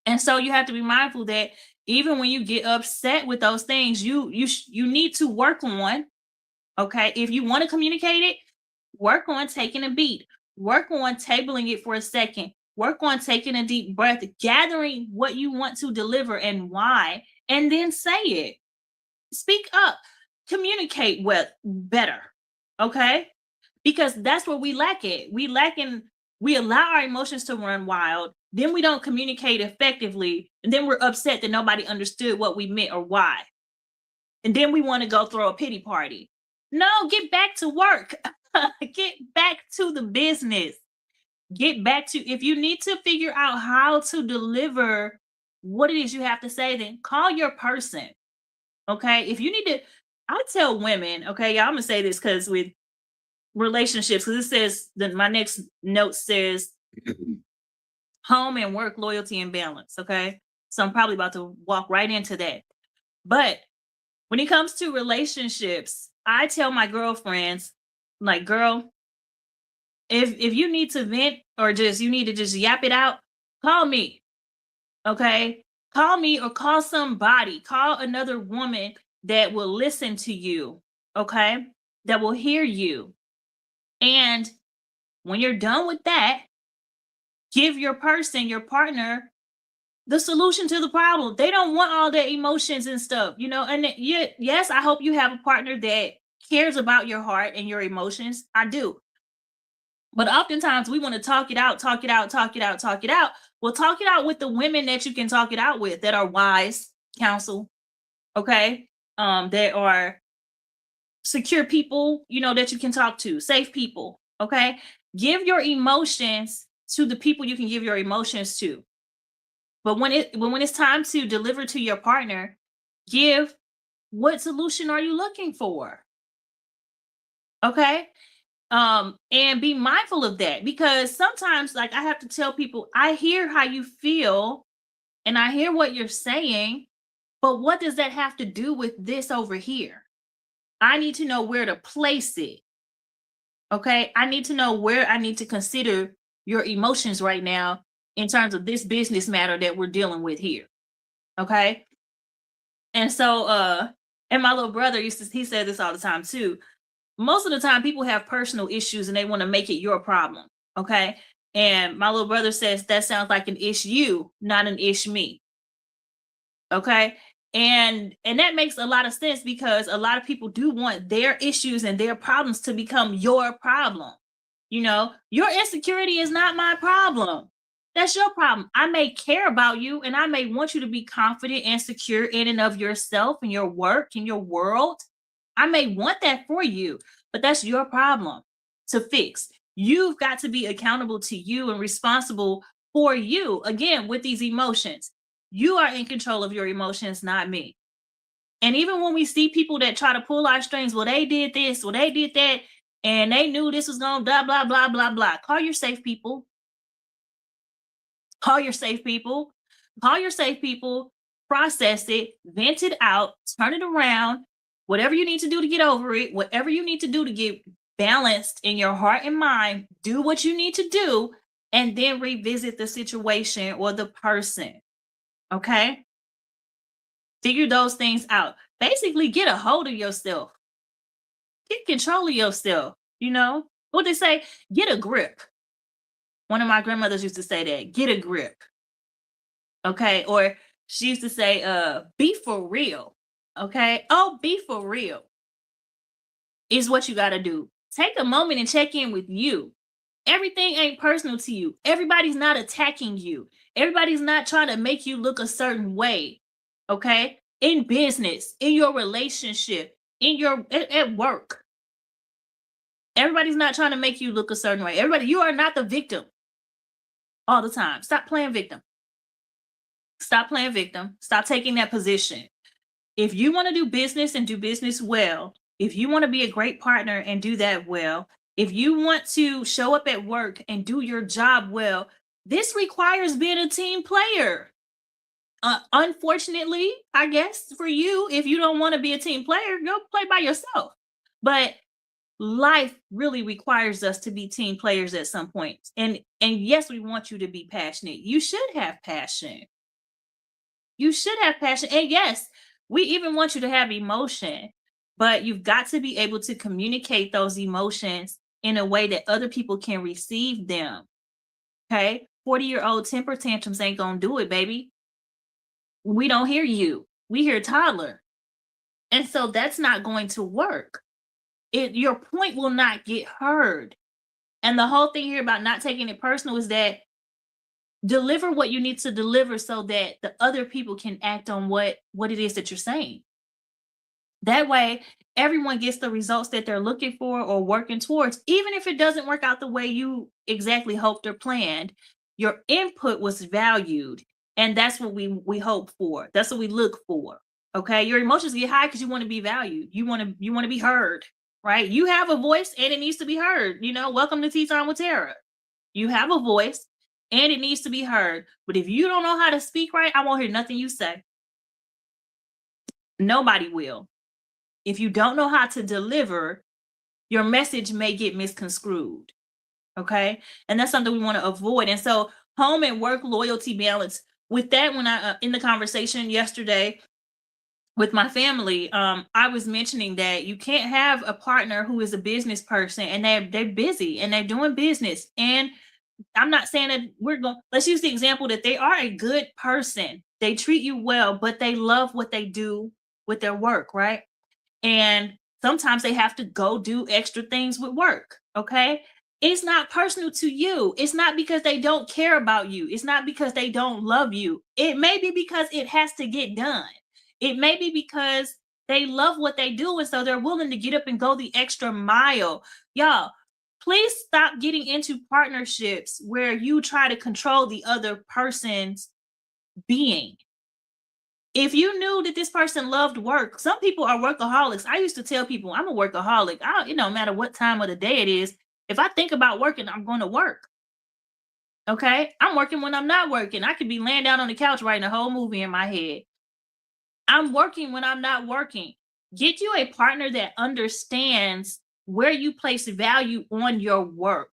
And so you have to be mindful that even when you get upset with those things, you need to work on, okay? If you want to communicate it, work on taking a beat. Work on tabling it for a second. Work on taking a deep breath, gathering what you want to deliver and why, and then say it. Speak up. Communicate with better. Okay? Because that's where we lack it. We allow our emotions to run wild. Then we don't communicate effectively. And then we're upset that nobody understood what we meant or why. And then we want to go throw a pity party. No, get back to work. Get back to the business. Get back to, if you need to figure out how to deliver what it is you have to say, then call your person. Okay. If you need to, I tell women, okay, I'm gonna say this because with relationships, because it says that my next note says home and work, loyalty, and balance. Okay. So I'm probably about to walk right into that. But when it comes to relationships, I tell my girlfriends, like, girl, if you need to vent or just you need to just yap it out, call me. Okay. Call me or call somebody. Call another woman that will listen to you. Okay. That will hear you. And when you're done with that, give your person, your partner, the solution to the problem. They don't want all the emotions and stuff, you know. And yes, I hope you have a partner that cares about your heart and your emotions. I do. But oftentimes we want to talk it out, talk it out, talk it out, talk it out. Well, talk it out with the women that you can talk it out with that are wise counsel, okay? That are secure people, you know, that you can talk to, safe people, okay? Give your emotions to the people you can give your emotions to. But when it's time to deliver to your partner, give what solution are you looking for? Okay? And be mindful of that, because sometimes, like, I have to tell people, I hear how you feel and I hear what you're saying, but what does that have to do with this over here? I need to know where to place it. Okay? I need to know where I need to consider your emotions right now in terms of this business matter that we're dealing with here. Okay? And so and my little brother he said this all the time too. Most of the time people have personal issues and they want to make it your problem. Okay? And my little brother says that sounds like an ish you, not an ish me. Okay? And that makes a lot of sense, because a lot of people do want their issues and their problems to become your problem. You know, your insecurity is not my problem. That's your problem. I may care about you and I may want you to be confident and secure in and of yourself and your work and your world. I may want that for you, but that's your problem to fix. You've got to be accountable to you and responsible for you. Again, with these emotions, you are in control of your emotions, not me. And even when we see people that try to pull our strings, well, they did this, well, they did that, and they knew this was going to blah, blah, blah, blah, blah. Call your safe people. Call your safe people. Call your safe people. Process it, vent it out, turn it around. Whatever you need to do to get over it, whatever you need to do to get balanced in your heart and mind, do what you need to do, and then revisit the situation or the person. Okay? Figure those things out. Basically, get a hold of yourself. Get control of yourself. You know what they say? Get a grip. One of my grandmothers used to say that. Get a grip. Okay? Or she used to say, be for real. Okay? Oh, be for real is what you got to do. Take a moment and check in with you. Everything ain't personal to you. Everybody's not attacking you. Everybody's not trying to make you look a certain way. Okay? In business, in your relationship, at work. Everybody's not trying to make you look a certain way. Everybody, you are not the victim all the time. Stop playing victim. Stop playing victim. Stop taking that position. If you want to do business and do business well, if you want to be a great partner and do that well, if you want to show up at work and do your job well, this requires being a team player. Unfortunately, I guess for you, if you don't want to be a team player, go play by yourself. But life really requires us to be team players at some point. And yes, we want you to be passionate. You should have passion. You should have passion. And yes, we even want you to have emotion, but you've got to be able to communicate those emotions in a way that other people can receive them. Okay. 40-year-old temper tantrums ain't gonna do it, baby. We don't hear you. We hear toddler. And so that's not going to work. Your point will not get heard. And the whole thing here about not taking it personal is that deliver what you need to deliver so that the other people can act on what it is that you're saying. That way, everyone gets the results that they're looking for or working towards, even if it doesn't work out the way you exactly hoped or planned. Your input was valued, and that's what we hope for. That's what we look for. Okay, your emotions get high because you want to be valued. You want to be heard, right? You have a voice, and it needs to be heard. Welcome to Tea Time with Tara. You have a voice, and it needs to be heard. But if you don't know how to speak right, I won't hear nothing you say. Nobody will. If you don't know how to deliver, your message may get misconstrued. Okay. And that's something we want to avoid. And so, home and work loyalty balance. With that, when I, in the conversation yesterday with my family, I was mentioning that you can't have a partner who is a business person and they're busy and they're doing business. And I'm not saying that let's use the example that they are a good person. They treat you well, but they love what they do with their work, right? And sometimes they have to go do extra things with work. Okay. It's not personal to you. It's not because they don't care about you. It's not because they don't love you. It may be because it has to get done. It may be because they love what they do. And so they're willing to get up and go the extra mile. Y'all, please stop getting into partnerships where you try to control the other person's being. If you knew that this person loved work, some people are workaholics. I used to tell people I'm a workaholic. No matter what time of the day it is, if I think about working, I'm going to work. Okay. I'm working when I'm not working. I could be laying down on the couch writing a whole movie in my head. I'm working when I'm not working. Get you a partner that understands where you place value on your work.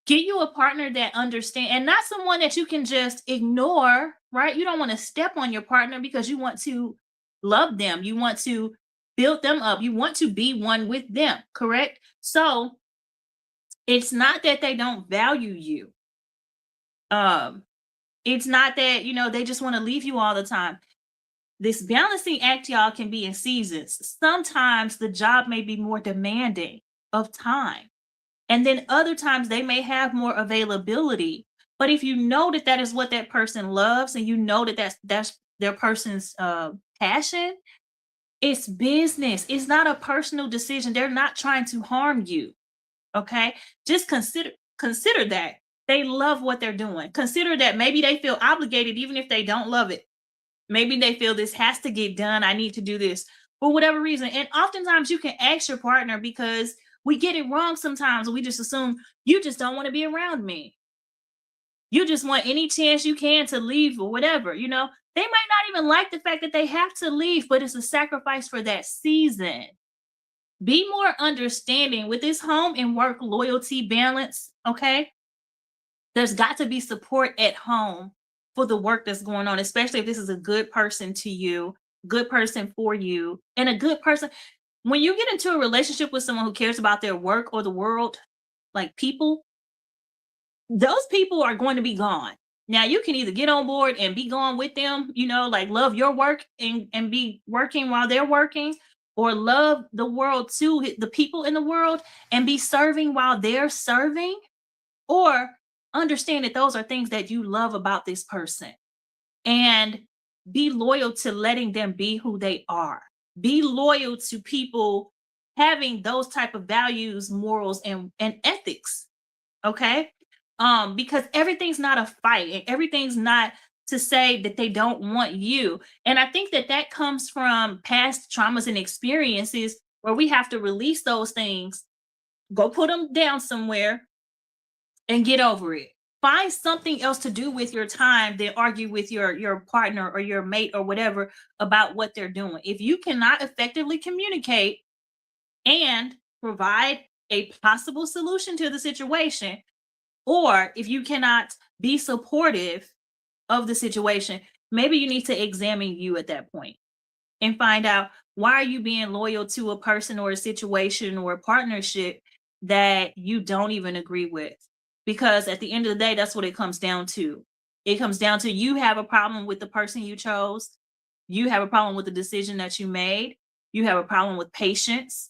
Get you a partner that understands, and not someone that you can just ignore, right? You don't want to step on your partner because you want to love them. You want to build them up. You want to be one with them, correct? So it's not that they don't value you. It's not that, they just want to leave you all the time. This balancing act, y'all, can be in seasons. Sometimes the job may be more demanding of time. And then other times they may have more availability. But if you know that that is what that person loves and you know that that's their person's passion, it's business. It's not a personal decision. They're not trying to harm you. Okay? Just consider that. They love what they're doing. Consider that maybe they feel obligated even if they don't love it. Maybe they feel this has to get done. I need to do this for whatever reason. And oftentimes you can ask your partner because we get it wrong sometimes. We just assume you just don't want to be around me. You just want any chance you can to leave or whatever. They might not even like the fact that they have to leave, but it's a sacrifice for that season. Be more understanding with this home and work loyalty balance. Okay. There's got to be support at home for the work that's going on, especially if this is a good person to you, good person for you, and a good person. When you get into a relationship with someone who cares about their work or the world, like people, those people are going to be gone. Now you can either get on board and be gone with them, like love your work and be working while they're working, or love the world too, the people in the world, and be serving while they're serving, or understand that those are things that you love about this person and be loyal to letting them be who they are. Be loyal to people having those type of values, morals, and ethics. Okay. Because everything's not a fight and everything's not to say that they don't want you. And I think that comes from past traumas and experiences where we have to release those things, go put them down somewhere and get over it. Find something else to do with your time than argue with your partner or your mate or whatever about what they're doing. If you cannot effectively communicate and provide a possible solution to the situation, or if you cannot be supportive of the situation, maybe you need to examine you at that point and find out, why are you being loyal to a person or a situation or a partnership that you don't even agree with? Because at the end of the day, that's what it comes down to. It comes down to, you have a problem with the person you chose. You have a problem with the decision that you made. You have a problem with patience.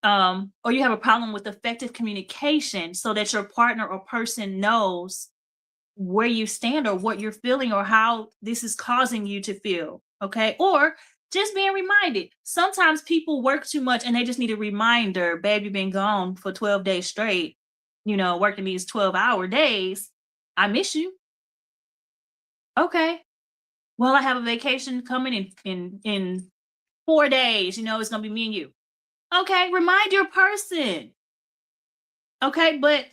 Or you have a problem with effective communication so that your partner or person knows where you stand or what you're feeling or how this is causing you to feel. Okay. Or just being reminded. Sometimes people work too much and they just need a reminder. Babe, you've been gone for 12 days straight, working these 12-hour days. I miss you. Okay. Well, I have a vacation coming in 4 days. It's gonna be me and you. Okay, remind your person. Okay, but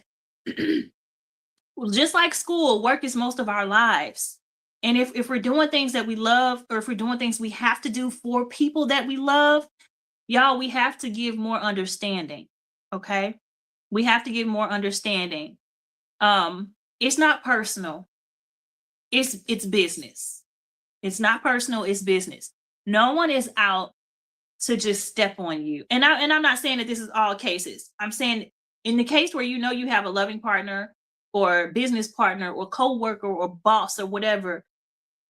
well, just like school, work is most of our lives. And if we're doing things that we love, or if we're doing things we have to do for people that we love, y'all, we have to give more understanding. Okay? We have to give more understanding. It's not personal. It's business. It's not personal, it's business. No one is out to just step on you. And I'm not saying that this is all cases. I'm saying in the case where you have a loving partner or business partner or coworker or boss or whatever,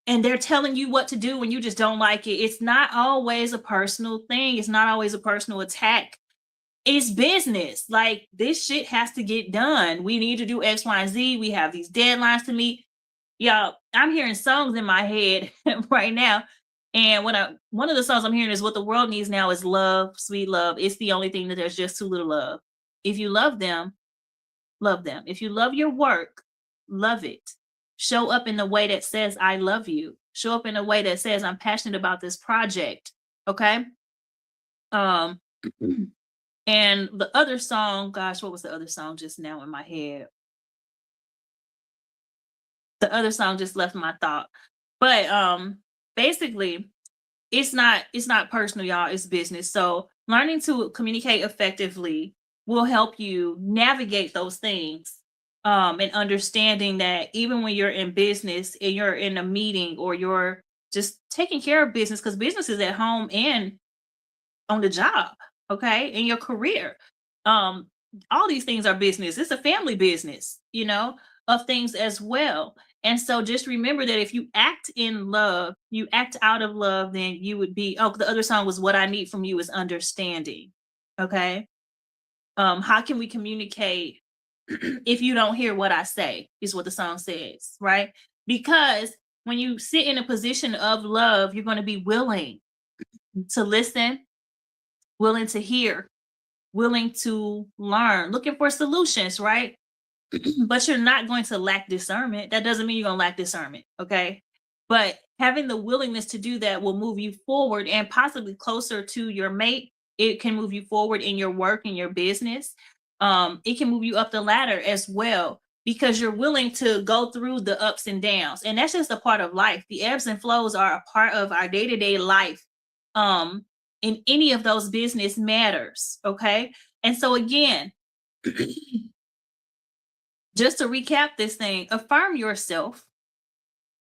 and they're telling you what to do and you just don't like it, it's not always a personal thing. It's not always a personal attack. It's business. Like, this shit has to get done. We need to do X, Y, and Z. We have these deadlines to meet. Y'all, I'm hearing songs in my head right now. And one of the songs I'm hearing is, what the world needs now is love, sweet love. It's the only thing that there's just too little of. If you love them, love them. If you love your work, love it. Show up in a way that says, I love you. Show up in a way that says, I'm passionate about this project. Okay. Um, and the other song, gosh, what was the other song just now in my head? The other song just left my thought. But basically, it's not personal, y'all. It's business. So learning to communicate effectively will help you navigate those things. And understanding that even when you're in business and you're in a meeting or you're just taking care of business, because business is at home and on the job, okay, in your career. Um, all these things are business. It's a family business, of things as well. And so just remember that if you act in love, you act out of love, then you would be, the other song was, what I need from you is understanding. Okay. How can we communicate if you don't hear what I say, is what the song says, right? Because when you sit in a position of love, you're going to be willing to listen, willing to hear, willing to learn, looking for solutions, right? But you're not going to lack discernment. That doesn't mean you're going to lack discernment, okay? But having the willingness to do that will move you forward and possibly closer to your mate. It can move you forward in your work, in your business. It can move you up the ladder as well, because you're willing to go through the ups and downs. And that's just a part of life. The ebbs and flows are a part of our day-to-day life. In any of those business matters, okay? And so again, just to recap this thing, affirm yourself,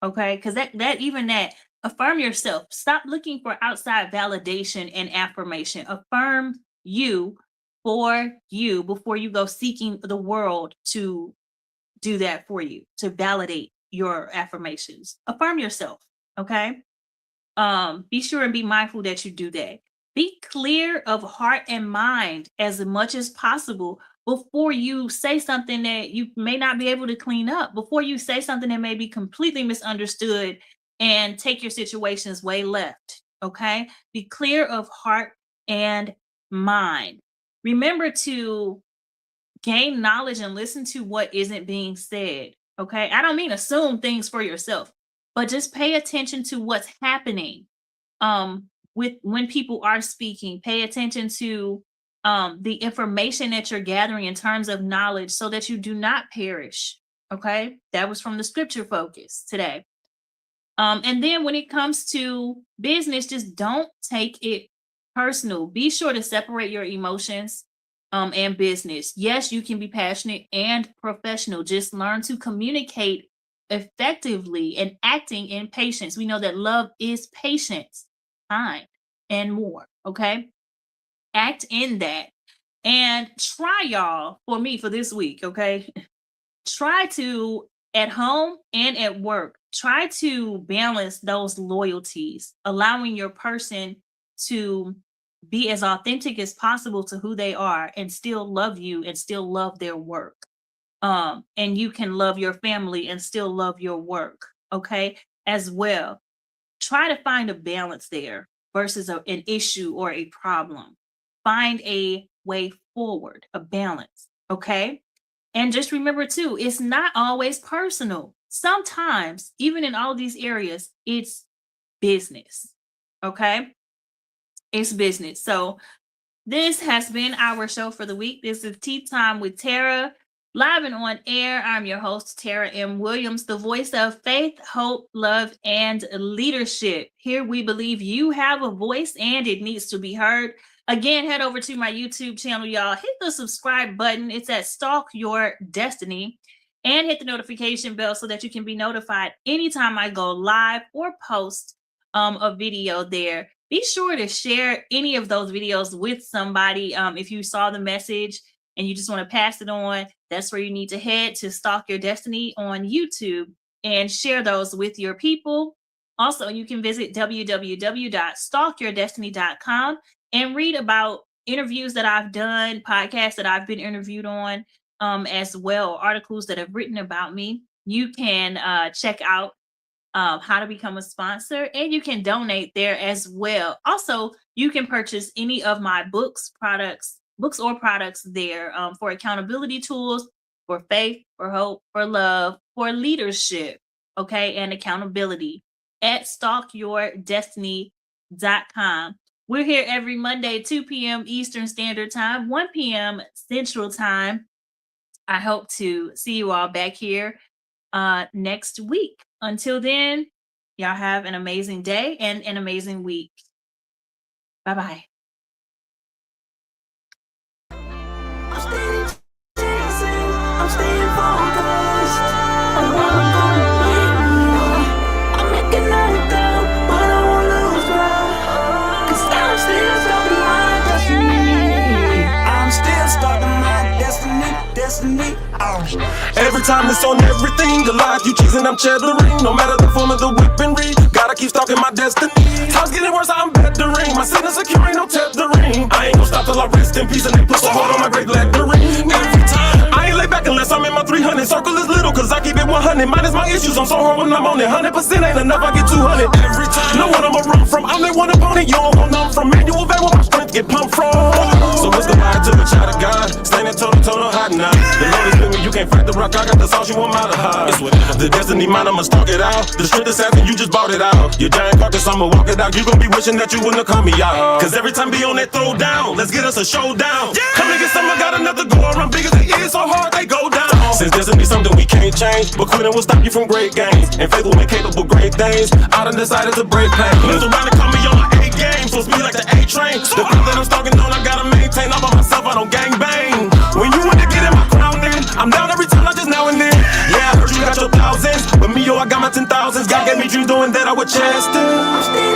okay? Because that affirm yourself. Stop looking for outside validation and affirmation. Affirm you for you before you go seeking the world to do that for you, to validate your affirmations. Affirm yourself, okay? Be sure and be mindful that you do that. Be clear of heart and mind as much as possible before you say something that you may not be able to clean up, before you say something that may be completely misunderstood and take your situations way left. Okay. Be clear of heart and mind. Remember to gain knowledge and listen to what isn't being said. Okay. I don't mean assume things for yourself, but just pay attention to what's happening. With when people are speaking, pay attention to the information that you're gathering in terms of knowledge so that you do not perish. Okay. That was from the scripture focus today. And then when it comes to business, just don't take it personal. Be sure to separate your emotions and business. Yes, you can be passionate and professional. Just learn to communicate effectively and acting in patience. We know that love is patience, kind, and more. Okay. Act in that. And try, y'all, for this week. Okay. Try to, at home and at work, try to balance those loyalties, allowing your person to be as authentic as possible to who they are and still love you and still love their work. And you can love your family and still love your work, okay, as well. Try to find a balance there versus an issue or a problem. Find a way forward, a balance, okay? And just remember too, it's not always personal. Sometimes, even in all these areas, it's business. Okay? It's business. So this has been our show for the week. This is Tea Time with Tara, live and on air. I'm your host, Tara M. Williams, the voice of faith, hope, love, and leadership. Here we believe you have a voice and it needs to be heard. Again, head over to my YouTube channel, y'all. Hit the subscribe button. It's at Stalk Your Destiny. And hit the notification bell so that you can be notified anytime I go live or post a video there. Be sure to share any of those videos with somebody. If you saw the message and you just want to pass it on, that's where you need to head to Stalk Your Destiny on YouTube and share those with your people. Also, you can visit www.stalkyourdestiny.com and read about interviews that I've done, podcasts that I've been interviewed on, as well, articles that have written about me. You can check out how to become a sponsor, and you can donate there as well. Also, you can purchase any of my books or products there, for accountability tools, for faith, for hope, for love, for leadership, okay, and accountability at stalkyourdestiny.com. We're here every Monday, 2 p.m. Eastern Standard Time, 1 p.m. Central Time. I hope to see you all back here next week. Until then, y'all have an amazing day and an amazing week. Bye-bye. I'm staying chasing, I'm staying focused on what I'm gonna bring. I'm making no doubt, but I won't lose ground. 'Cause I'm still stuck in my destiny. I'm still stuck in my destiny. Every time it's on everything, alive, you cheesing, I'm cheddaring. No matter the form of the weaponry, gotta keep stalking my destiny. Time's getting worse, I'm bettering. My sin is secure, ain't no tethering. I ain't gonna stop till I rest in peace and they put so hard on my great lettering. Every time, I ain't lay back unless I'm in my 300. Circle is little, cause I keep it 100. Minus my issues, I'm so hard when I'm on it. 100% ain't enough, I get 200. Every time, know what I'ma run from. I'm that one opponent, you don't want none from. Manual van where my strength get pumped from. So what's the lie to the child of God? Standing toe to toe, no hot now. The Lord is with me, you can't fight the rock. I got the sauce, you want mile high. It's whatever. The destiny mine, I'ma stalk it out. The strength is asking, you just bought it out. Your giant carcass, I'ma walk it out. You gon' be wishing that you wouldn't have called me out. Cause every time be on that throw down, let's get us a showdown. Come and get some, I got another go around. Big as it is, so hard they go down. Since destiny something we can't change, but quitting will stop you from great gains. And faith will make capable great things. I done decided to break pain. Lives around and call me on my A game, so speed like the A train. The thing that I'm stalking on, I gotta maintain. All by myself, I don't gang bang. When you want to get in my crown, then I'm down every time, not just now and then. Yeah, I heard you got your thousands, but me, yo, I got my 10,000s. God gave me dreams doing that, I would chest it. I'm still